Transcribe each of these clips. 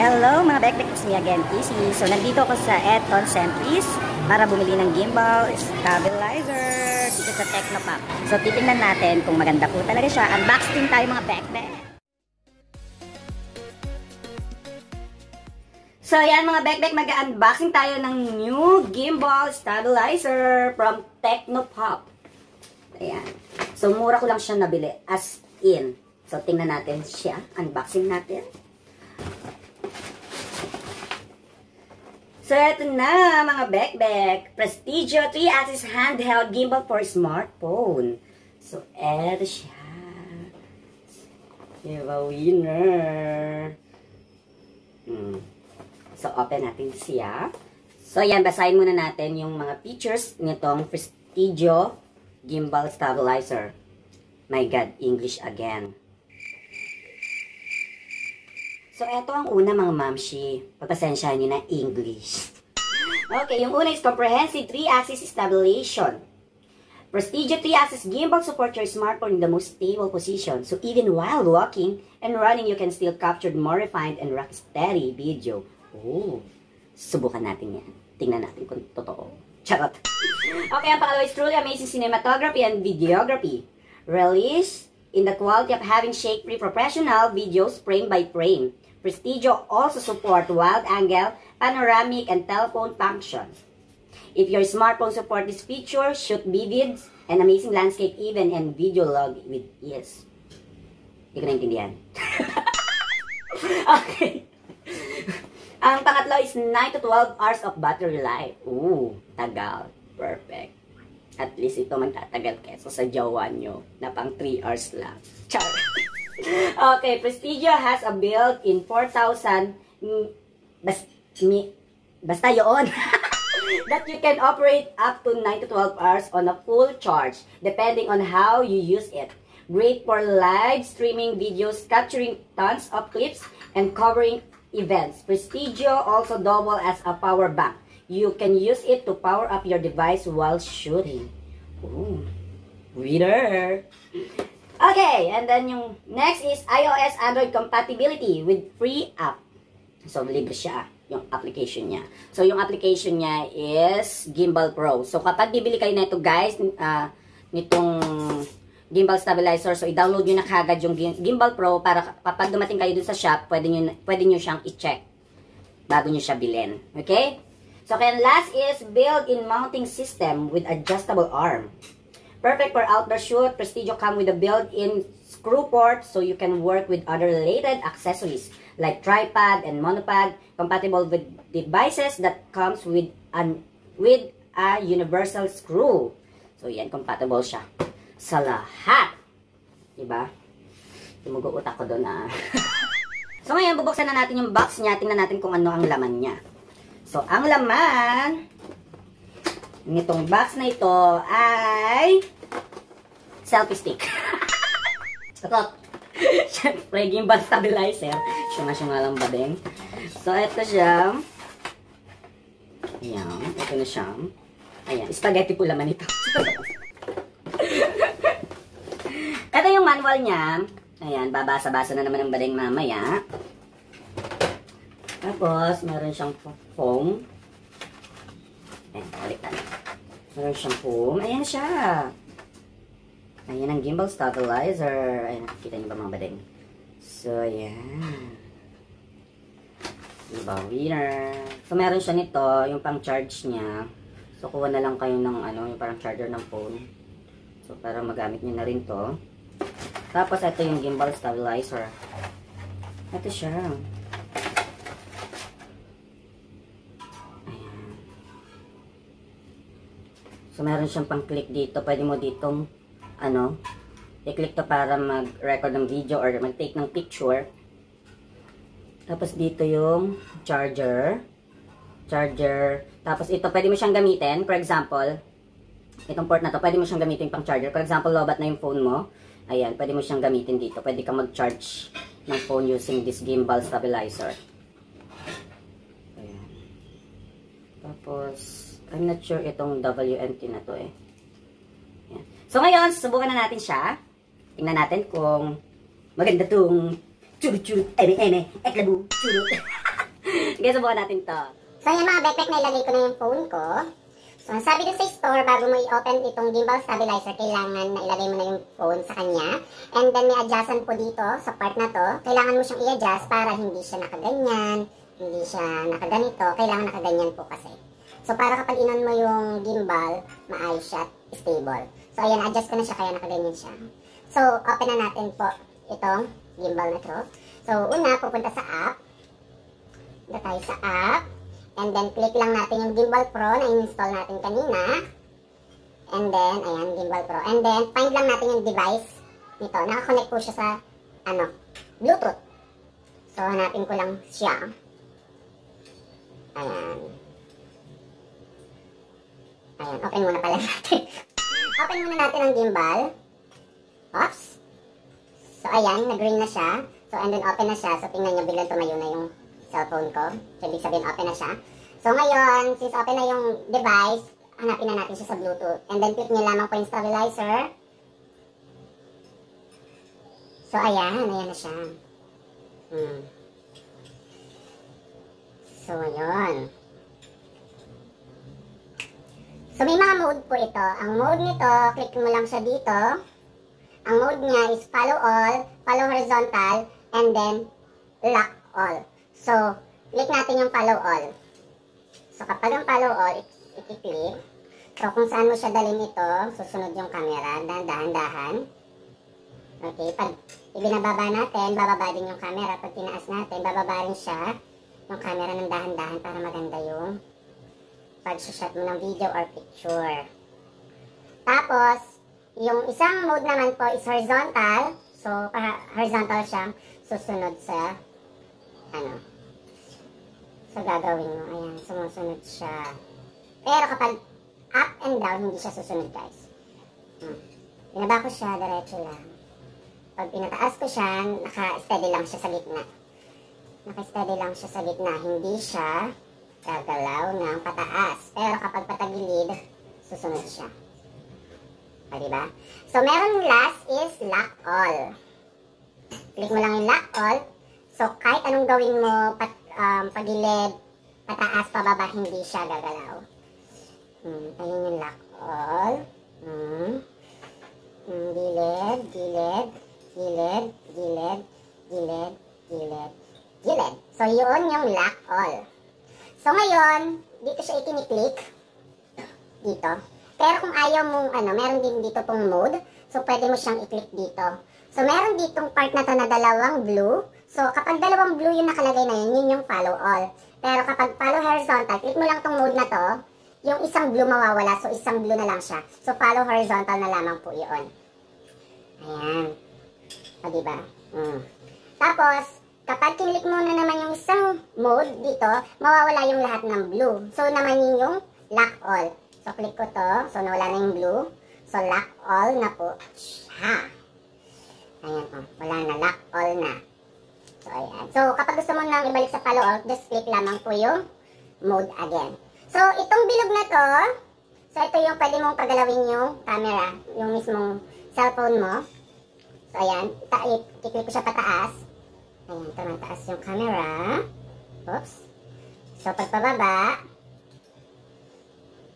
Hello mga bekbek, it's me again, Kissy. So nandito ako sa Eton Centris para bumili ng gimbal stabilizer dito sa Technopop. So titingnan natin kung maganda po talaga siya. Unboxing tayo mga bekbek. So yan mga bekbek, mag-unboxing tayo ng new gimbal stabilizer from Technopop. Ayan. So mura ko lang siya nabili as in. So tingnan natin siya, unboxing natin. So, ito na mga bekbek. Prestigio 3-axis handheld gimbal for smartphone. So, ito siya. Diba, winner? So, open natin siya. So, yan, basahin muna natin yung mga features nitong Prestigio gimbal stabilizer. My God, English again. So, eto ang una mga mamshi. Pagpasensyahan nyo na English. Okay, yung una is comprehensive 3-axis stabilization. Prestigio 3-axis gimbal support your smartphone in the most stable position. So, even while walking and running, you can still capture more refined and rock-steady video. Oh, subukan natin yan. Tingnan natin kung totoo. Charot. Okay, ang pangalawa is truly amazing cinematography and videography. Release in the quality of having shake-free professional videos frame by frame. Prestigio also support wide angle, panoramic, and telephone functions. If your smartphone support this feature, shoot vivids and amazing landscape even and video log with ease. Hindi ko naintindihan. Okay. Ang pangatlo is 9 to 12 hours of battery life. Ooh, tagal. Perfect. At least ito magtatagal kesa sa jowa nyo na pang 3 hours lang. Char. Okay, Prestigio has a built-in 4,000 basta yun that you can operate up to 9 to 12 hours on a full charge depending on how you use it. Great for live streaming videos, capturing tons of clips, and covering events. Prestigio also double as a power bank. You can use it to power up your device while shooting. Ooh, winner! Okay, and then yung next is iOS Android compatibility with free app. So, libre siya, yung application niya. So, yung application niya is Gimbal Pro. So, kapag bibili kayo na ito guys, nitong gimbal stabilizer, so i-download nyo na kagad yung Gimbal Pro para kapag dumating kayo dun sa shop, pwede nyo siyang i-check bago nyo siya bilhin. Okay? So, kaya last is built-in mounting system with adjustable arm. Perfect for outdoor shoot. Prestigio come with a built-in screw port so you can work with other related accessories like tripod and monopod, compatible with devices that comes with a universal screw. So yan, compatible siya sa lahat. Diba? Tumugo utak ko doon So ngayon, bubuksan na natin yung box niya. Tingnan natin kung ano ang laman niya. So ang laman nitong box na ito ay selfie stick. Sakot. Siyempre, gimbal stabilizer. Syunga-syunga lang ba din? So, ito siya. Ayan. Ito na siya. Ayan. Spaghetti po laman ito. Ito yung manual niya. Ayan. Babasa-basa na naman ang bading mamaya. Tapos, meron siyang foam. Ayan, balik tayo. Meron siyang foam. Ayan siya. Ayan ang gimbal stabilizer. Ayan, kita niyo ba mga bading? So, ayan. Diba, winner. So, meron siya nito, yung pang charge niya. So, kuha na lang kayo ng yung parang charger ng phone. So, para magamit niyo na rin to. Tapos, ito yung gimbal stabilizer. Ito siya. So, meron siyang pang-click dito. Pwede mo ditong, i-click to para mag-record ng video or mag-take ng picture. Tapos, dito yung charger. Tapos, ito, pwede mo siyang gamitin. For example, itong port na to, pwede mo siyang gamitin pang charger. For example, lobat na yung phone mo. Ayan, pwede mo siyang gamitin dito. Pwede ka mag-charge ng phone using this gimbal stabilizer. Ayan. Tapos, I'm not sure itong WNT na to eh. Ayan. So ngayon, susubukan na natin siya. Tingnan natin kung maganda itong churut-churut, eme-eme, eklabu, churut. Sige, subukan natin to. So, yan mga backpack na ilagay ko na yung phone ko. So, sabi dun sa store, bago mo i-open itong gimbal stabilizer, kailangan na ilagay mo na yung phone sa kanya. And then, may adjustan po dito sa part na to. Kailangan mo siyang i-adjust para hindi siya nakaganyan, hindi siya nakaganito. Kailangan nakaganyan po kasi. So, para kapag inon mo yung gimbal, maayos siya, stable. So, ayan, adjust ko na siya, kaya nakaganyan siya. So, open na natin po itong gimbal na to. So, una, pupunta sa app. Punta tayo sa app. And then, click lang natin yung Gimbal Pro na in-install natin kanina. And then, ayan, Gimbal Pro. And then, find lang natin yung device nito. Nakakonect po siya sa, Bluetooth. So, hanapin ko lang siya. Ayan. Ayan, open muna pala natin. Open muna natin ang gimbal. Oops. So, ayan, nag-green na siya. So, and then, open na siya. So, tingnan nyo, biglang tumayo na yung cellphone ko. So, ibig sabihin, open na siya. So, ngayon, since open na yung device, hanapin na natin siya sa Bluetooth. And then, click nyo lamang po yung stabilizer. So, ayan na siya. So, ayun. So, may mga mode po ito. Ang mode nito, click mo lang siya dito. Ang mode niya is follow all, follow horizontal, and then lock all. So, click natin yung follow all. So, kapag ang follow all, i-click. So, kung saan mo siya dalhin ito, susunod yung camera, dahan-dahan. Okay, pag ibinababa natin, bababa din yung camera. Pag tinaas natin, bababa rin siya yung camera ng dahan-dahan para maganda yung pag-shot mo ng video or picture. Tapos, yung isang mode naman po is horizontal. So, horizontal siyang susunod sa, so gagawin mo. Ayan, sumusunod siya. Pero kapag up and down, hindi siya susunod, guys. Binaba ko siya, diretso lang. Pag pinataas ko siya, naka-steady lang siya sa gitna. Naka-steady lang siya sa gitna. Hindi siya gagalaw ng pataas. Pero kapag patagilid, susunod siya. O, diba? So, meron last is lock all. Click mo lang yung lock all. So, kahit anong gawin mo, pagilid, pataas, pababa, hindi siya gagalaw. Ayun yung lock all. Gilid, gilid, gilid, gilid, gilid, gilid, gilid. So, yun yung lock all. So, ngayon, dito siya ikiniklik. Dito. Pero kung ayaw mong, meron din dito pong mode. So, pwede mo siyang i-click dito. So, meron ditong part na to na dalawang blue. So, kapag dalawang blue yung nakalagay na yun, yun yung follow all. Pero kapag follow horizontal, click mo lang tong mode na to, yung isang blue mawawala. So, isang blue na lang siya. So, follow horizontal na lamang po yun. Ayan. O, diba? Tapos, kapag kinlik mo na naman yung isang mode dito, mawawala yung lahat ng blue. So, naman yun yung lock all. So, click ko to. So, nawala na yung blue. So, lock all na po siya. Ayan po. Wala na. Lock all na. So, ayan. So, kapag gusto mo nang ibalik sa follow all, just click lamang po yung mode again. So, itong bilog na to, so, ito yung pwede mong pagalawin yung camera, yung mismong cellphone mo. So, ayan. I-click ko siya pataas. Ayan. Tumataas yung camera. Oops. So, pagpababa,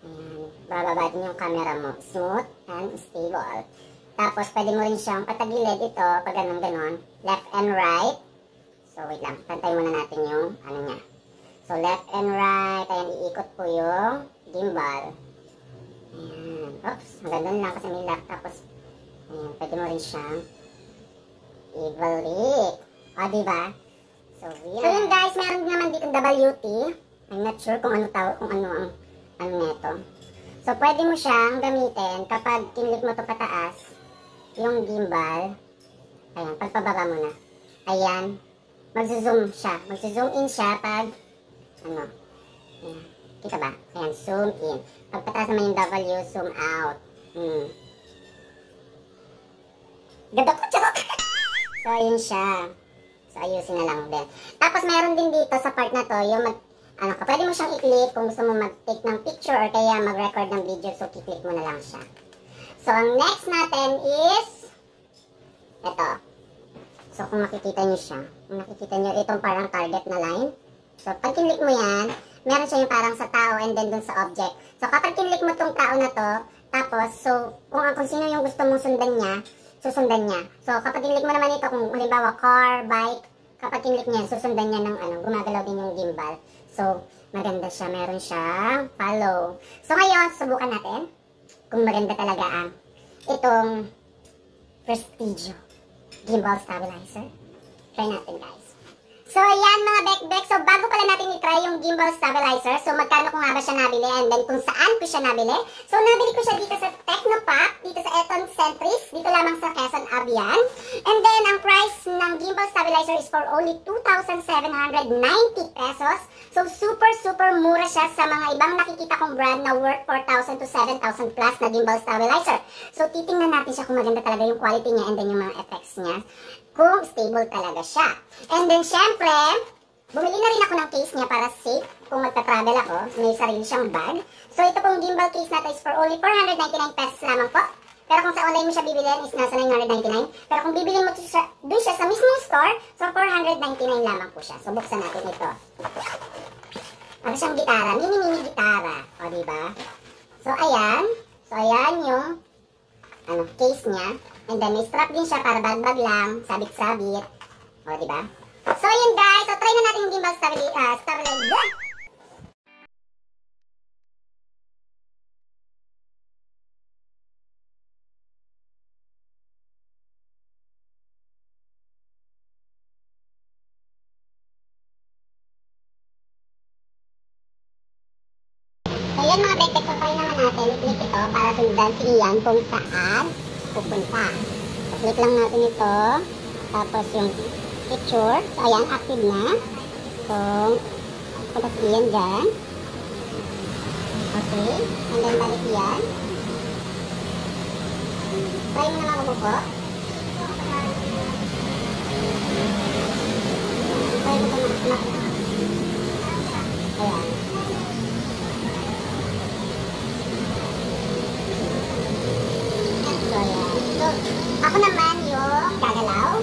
ayan, bababa din yung camera mo. Smooth and stable. Tapos, pwede mo rin siyang patagilid ito, pag ganon-ganon. Left and right. So, wait lang. Pantay muna natin yung, niya. So, left and right. Ayan, iikot po yung gimbal. Ayan. Oops. Hanggang doon lang kasi may lock. Tapos, ayan, pwede mo rin siyang ibalik. O, diba? So, yan. So, yun guys, meron naman dito WT. I'm not sure kung ano ang neto. So, pwede mo siyang gamitin kapag kinlik mo ito pataas, yung gimbal. Ayan, pagpababa mo na. Ayan, magzo-zoom siya. Magzo-zoom in siya pag, ayan. Kita ba? Ayan, zoom in. Pag pataas naman yung W, zoom out. Ganda ko, charot! So, ayun siya. So, ayusin na lang din. Tapos, meron din dito sa part na to, yung pwede mo siyang i-click kung gusto mo mag-take ng picture or kaya mag-record ng video. So, i-click mo na lang siya. So, ang next natin is ito. So, kung makikita nyo siya, kung nakikita nyo itong parang target na line, So, pag kinlik mo yan, meron siya yung parang sa tao and then dun sa object. So, kapag kinlik mo tong tao na to, tapos, so, kung sino yung gusto mong sundan niya, susundan niya. So, kapag kinlik mo naman ito, kung halimbawa car, bike, kapag kinlik niya, susundan niya ng gumagalaw din yung gimbal. So, maganda siya. Meron siyang follow. So, ngayon, subukan natin kung maganda talaga ang itong Prestigio Gimbal Stabilizer. Try natin, guys. So, ayan mga bekbek. So, bago pala natin i-try yung gimbal stabilizer, so magkano ko nga ba siya nabili and then kung saan ko siya nabili. So, nabili ko siya dito sa Technopack, dito sa Eton Centris, dito lamang sa Quezon, Abian. And then, ang price ng gimbal stabilizer is for only 2,790 pesos. So, super mura siya sa mga ibang nakikita kong brand na worth 4,000 to 7,000 plus na gimbal stabilizer. So, titingnan natin siya kung maganda talaga yung quality niya and then yung mga effects niya. Kung stable talaga siya. And then, syempre, bumili na rin ako ng case niya para safe kung magta-travel ako. May sarili siyang bag. So, ito pong gimbal case natin is for only 499 pesos lamang po. Pero kung sa online mo siya bibilin is nasa 999. Pero kung bibilin mo dun siya sa mismong store, so 499 lamang po siya. So, buksan natin ito. Ano siyang gitara? Mini gitara. O, diba? So, ayan. So, ayan yung case niya. And then, may strap din siya para bag-bag lang, sabit-sabit. O, diba? So, yun guys. So, try na natin yung gimbal stabilizer. So, yun mga bekbek. So, try naman natin. I-click ito para sundan si Ian kung saan pupunta. So, click lang natin ito. Tapos, yung picture. So, ayan. Active na. So, punta si Ian dyan. Okay. And then, balik yan. Try mo naman bumuko. Try mo ito na. Ayan. So, ayan. So, ako naman yung gagalaw.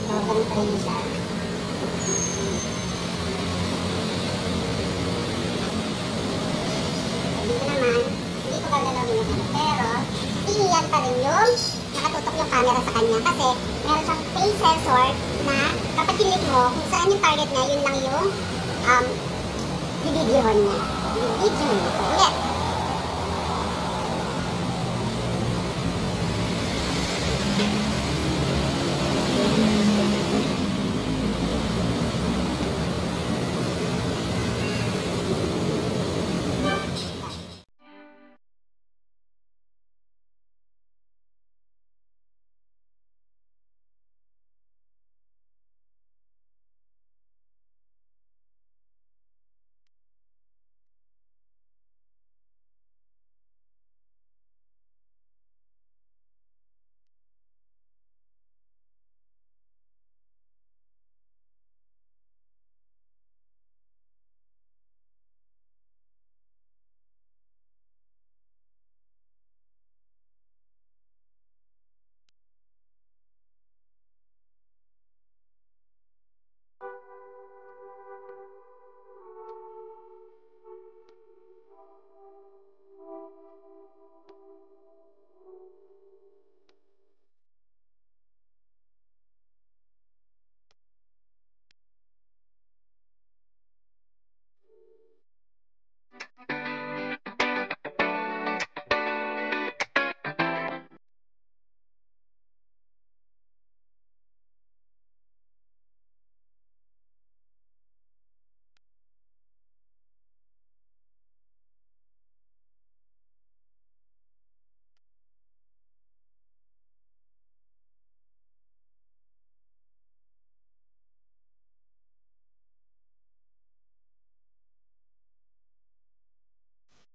So, ganito rin siya. So, dito naman, hindi ko gagalawin naman. Pero, iiyan pa rin yung nakatutok yung camera sa kanya. Kasi, meron siyang face sensor na kapag kilik mo, kung saan yung target niya, yun lang yung bibidyohan niya. Bibidyohan niya. So, ulit.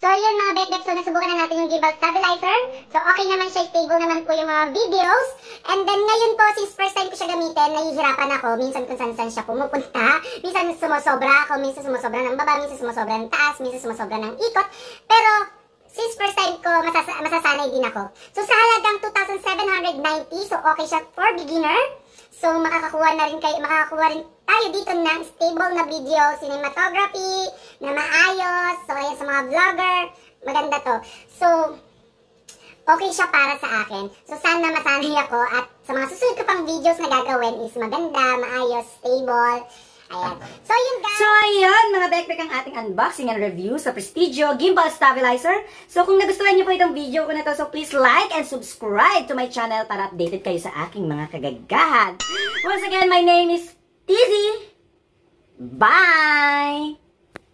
So, yun mga bekbek. So, nasubukan na natin yung gimbal stabilizer. So, okay naman siya. Stable naman po yung mga videos. And then, ngayon po, since first time ko siya gamitin, nahihirapan ako. Minsan kung saan siya pumupunta. Minsan sumusobra ako. Minsan sumusobra ng baba. Minsan sumusobra ng taas. Minsan sumusobra ng ikot. Pero, since first time ko, masasanay din ako. So, sa halagang 2,790, so okay siya for beginner. So, makakakuha rin tayo dito ng stable na video, cinematography, na maayos. So, ayan sa mga vlogger, maganda to. So, okay siya para sa akin. So, sana masanay ako at sa mga susunod ko pang videos na gagawin is maganda, maayos, stable. Ayan. So, yun guys. So, ayan, mga backpack ang ating unboxing and review sa Prestigio Gimbal Stabilizer. So, kung nagustuhan niyo po itong video ko na to, so please like and subscribe to my channel para updated kayo sa aking mga kagagahan. Once again, my name is Tizzy. Bye!